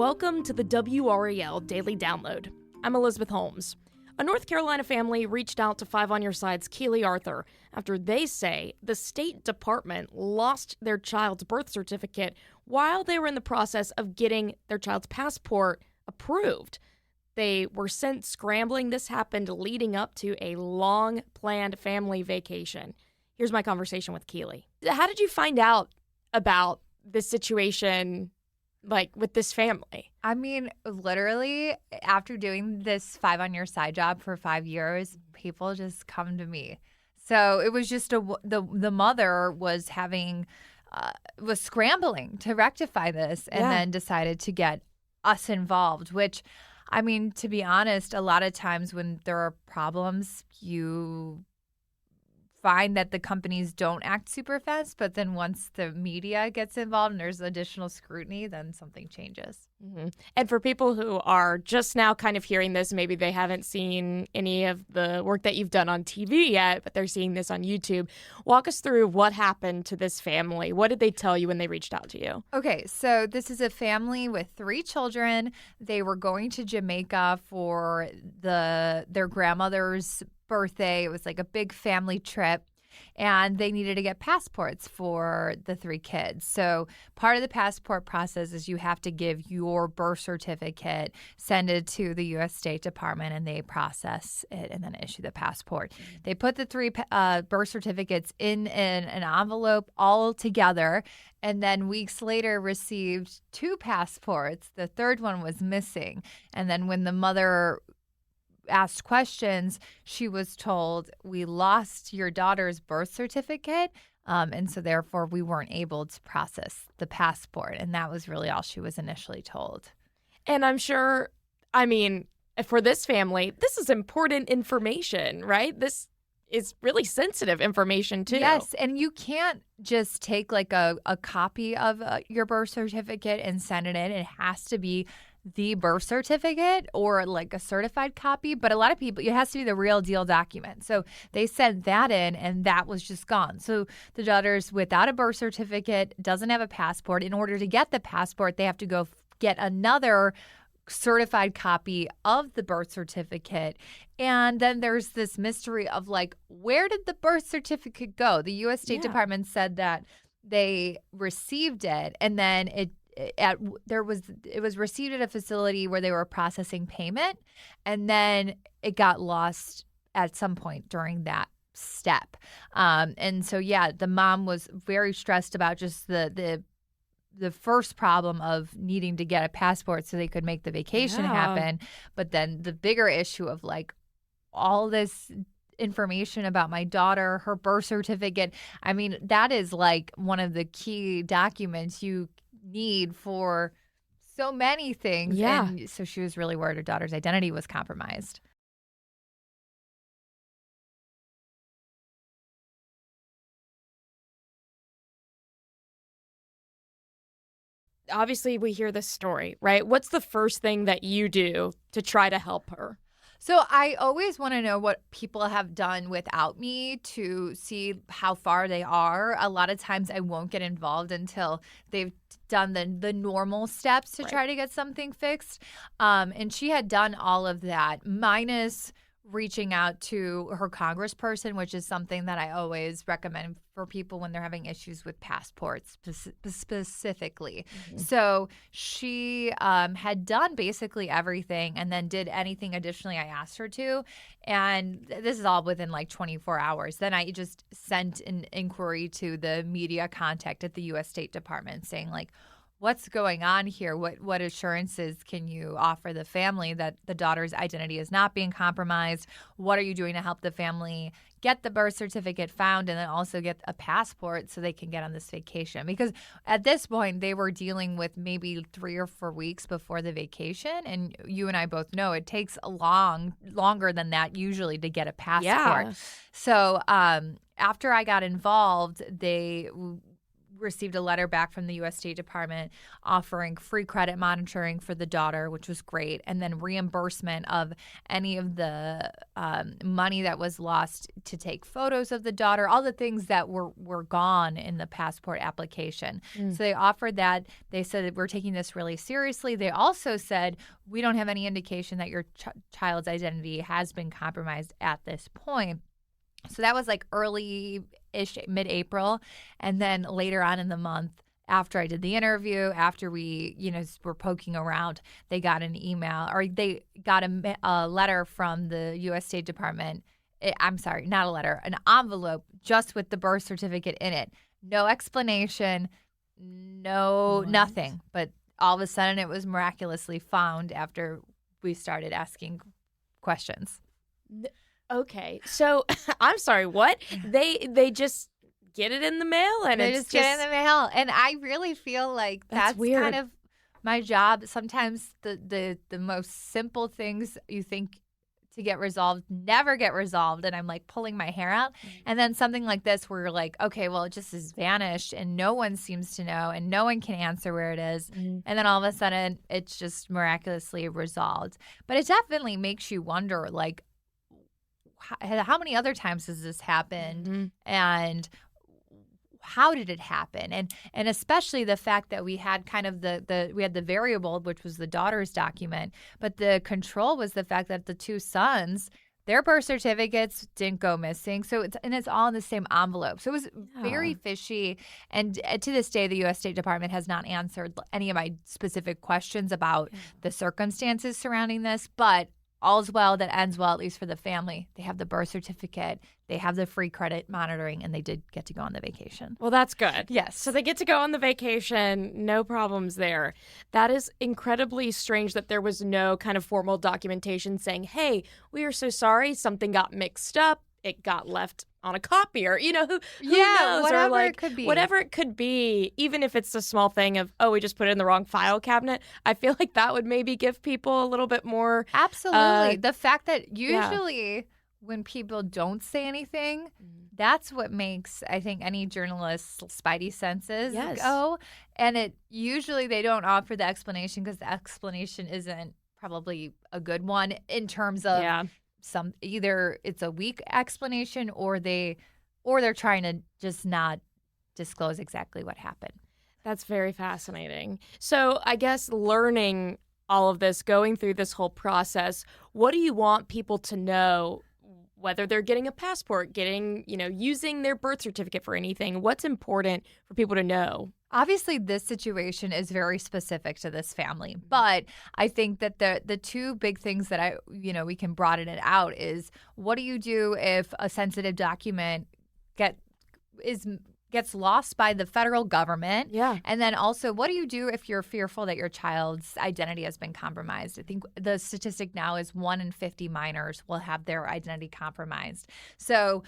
Welcome to the WRAL Daily Download. I'm Elizabeth Holmes. A North Carolina family reached out to Five on Your Side's Keely Arthur after they say the State Department lost their child's birth certificate while they were in the process of getting their child's passport approved. They were sent scrambling. This happened leading up to a long-planned family vacation. Here's my conversation with Keely. How did you find out about this situation, like, with this family? I mean, literally, after doing this Five on Your Side job for 5 years, people just come to me. So it was just the mother was was scrambling to rectify this and then decided to get us involved, which, I mean, to be honest, a lot of times when there are problems, you find that the companies don't act super fast, but then once the media gets involved and there's additional scrutiny, then something changes. Mm-hmm. And for people who are just now kind of hearing this, maybe they haven't seen any of the work that you've done on TV yet, but they're seeing this on YouTube. Walk us through what happened to this family. What did they tell you when they reached out to you? Okay, so this is a family with 3 children. They were going to Jamaica for their grandmother's birthday. It was like a big family trip, and they needed to get passports for the 3 kids. So part of the passport process is you have to give your birth certificate, send it to the U.S. State Department, and they process it and then issue the passport. They put the 3 birth certificates in an envelope all together, and then weeks later received 2 passports. The third one was missing. And then when the mother asked questions, she was told, we lost your daughter's birth certificate, and so therefore we weren't able to process the passport. And that was really all she was initially told. And I'm sure, I mean, for this family, this is important information, right? This is really sensitive information, too. Yes, and you can't just take like a copy of your birth certificate and send it in. It has to be the birth certificate or like a certified copy, but a lot of people, it has to be the real deal document. So they sent that in and that was just gone. So the daughter's without a birth certificate, doesn't have a passport. In order to get the passport, they have to go get another certified copy of the birth certificate. And then there's this mystery of like, where did the birth certificate go? The U.S. State Department said that they received it and then it was received at a facility where they were processing payment, and then it got lost at some point during that step. And so, the mom was very stressed about just the first problem of needing to get a passport so they could make the vacation happen. But then the bigger issue of like all this information about my daughter, her birth certificate. I mean, that is like one of the key documents you need for so many things. Yeah. And so she was really worried her daughter's identity was compromised. Obviously, we hear this story, right? What's the first thing that you do to try to help her? So I always want to know what people have done without me to see how far they are. A lot of times I won't get involved until they've done the normal steps to try to get something fixed. And she had done all of that, minus reaching out to her congressperson, which is something that I always recommend for people when they're having issues with passports specifically. Mm-hmm. So she had done basically everything and then did anything additionally I asked her to. And this is all within like 24 hours. Then I just sent an inquiry to the media contact at the U.S. State Department saying like, what's going on here? What assurances can you offer the family that the daughter's identity is not being compromised? What are you doing to help the family get the birth certificate found and then also get a passport so they can get on this vacation? Because at this point, they were dealing with maybe 3 or 4 weeks before the vacation. And you and I both know it takes longer than that usually to get a passport. Yeah. So after I got involved, received a letter back from the U.S. State Department offering free credit monitoring for the daughter, which was great, and then reimbursement of any of the money that was lost to take photos of the daughter, all the things that were gone in the passport application. So they offered that. They said that we're taking this really seriously. They also said we don't have any indication that your child's identity has been compromised at this point. So that was like early-ish, mid-April. And then later on in the month, after I did the interview, after we, were poking around, they got an email or they got a letter from the U.S. State Department. I'm sorry, not a letter, an envelope just with the birth certificate in it. No explanation, nothing. But all of a sudden it was miraculously found after we started asking questions. Okay, so I'm sorry, what? They just get it in the mail and they it's just get it in the mail. And I really feel like that's weird. Kind of my job. Sometimes the most simple things you think to get resolved never get resolved. And I'm like pulling my hair out. And then something like this where you're like, okay, well, it just is vanished and no one seems to know and no one can answer where it is. And then all of a sudden it's just miraculously resolved. But it definitely makes you wonder, like, how many other times has this happened and how did it happen? And especially the fact that we had kind of we had the variable, which was the daughter's document, but the control was the fact that the two sons, their birth certificates didn't go missing. So it's all in the same envelope. So it was very fishy. And to this day, the U.S. State Department has not answered any of my specific questions about the circumstances surrounding this, but all's well that ends well, at least for the family. They have the birth certificate, they have the free credit monitoring, and they did get to go on the vacation. Well, that's good. Yes. So they get to go on the vacation, no problems there. That is incredibly strange that there was no kind of formal documentation saying, hey, we are so sorry, something got mixed up, it got left on a copier, who knows? Whatever or it could be. Whatever it could be, even if it's a small thing of, we just put it in the wrong file cabinet, I feel like that would maybe give people a little bit more. Absolutely. The fact that usually when people don't say anything, that's what makes, I think, any journalist's spidey senses go. And usually they don't offer the explanation because the explanation isn't probably a good one in terms of either it's a weak explanation or they're trying to just not disclose exactly what happened. That's very fascinating. So I guess learning all of this, going through this whole process, what do you want people to know, whether they're getting a passport, using their birth certificate for anything? What's important for people to know? Obviously, this situation is very specific to this family, but I think that the two big things that we can broaden it out is, what do you do if a sensitive document gets lost by the federal government? Yeah. And then also, what do you do if you're fearful that your child's identity has been compromised? I think the statistic now is 1 in 50 minors will have their identity compromised. So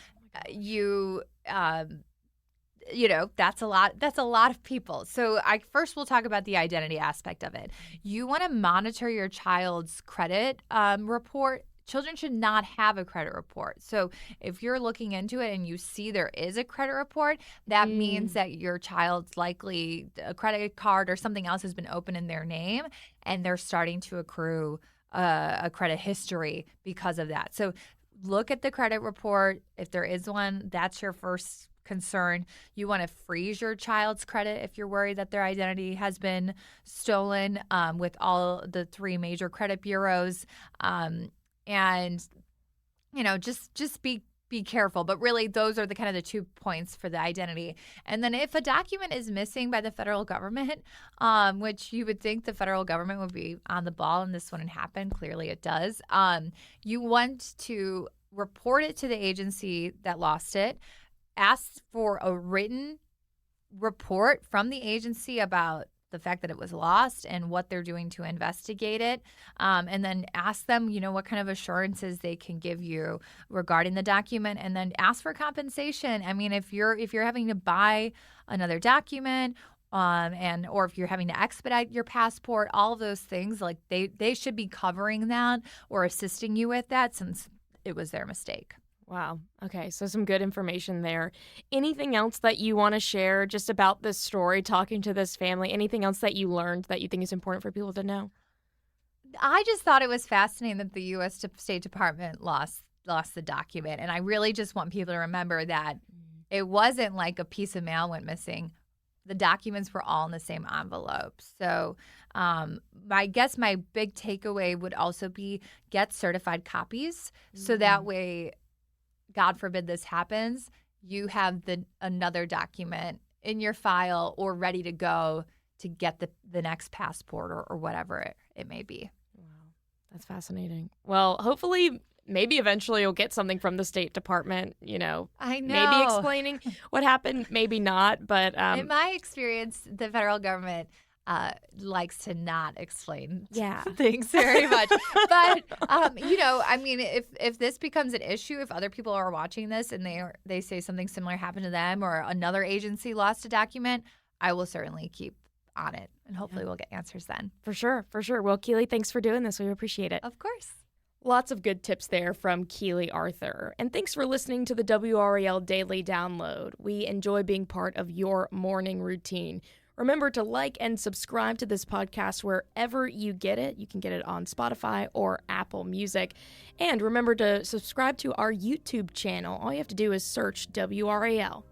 that's a lot. That's a lot of people. So first we'll talk about the identity aspect of it. You want to monitor your child's credit report. Children should not have a credit report. So if you're looking into it and you see there is a credit report, that means that your child's likely a credit card or something else has been opened in their name and they're starting to accrue a credit history because of that. So look at the credit report. If there is one, that's your first concern. You want to freeze your child's credit if you're worried that their identity has been stolen with all the 3 major credit bureaus. And just be careful. But really, those are the kind of the 2 points for the identity. And then if a document is missing by the federal government, which you would think the federal government would be on the ball and this wouldn't happen, clearly it does, you want to report it to the agency that lost it, ask for a written report from the agency about the fact that it was lost and what they're doing to investigate it, and then ask them, what kind of assurances they can give you regarding the document, and then ask for compensation. I mean, if you're having to buy another document, or if you're having to expedite your passport, all of those things, like they should be covering that or assisting you with that since it was their mistake. Wow. Okay, so some good information there. Anything else that you want to share just about this story, talking to this family? Anything else that you learned that you think is important for people to know? I just thought it was fascinating that the U.S. State Department lost the document. And I really just want people to remember that it wasn't like a piece of mail went missing. The documents were all in the same envelope. So I guess my big takeaway would also be get certified copies. So that way, God forbid this happens, you have another document in your file or ready to go to get the next passport or whatever it may be. Wow, that's fascinating. Well, hopefully, maybe eventually you'll get something from the State Department, I know. Maybe explaining what happened, maybe not. But in my experience, the federal government likes to not explain things very much. But, I mean, if this becomes an issue, if other people are watching this and they say something similar happened to them or another agency lost a document, I will certainly keep on it. And hopefully we'll get answers then. For sure. Well, Keely, thanks for doing this. We appreciate it. Of course. Lots of good tips there from Keely Arthur. And thanks for listening to the WRAL Daily Download. We enjoy being part of your morning routine. Remember to like and subscribe to this podcast wherever you get it. You can get it on Spotify or Apple Music. And remember to subscribe to our YouTube channel. All you have to do is search WRAL.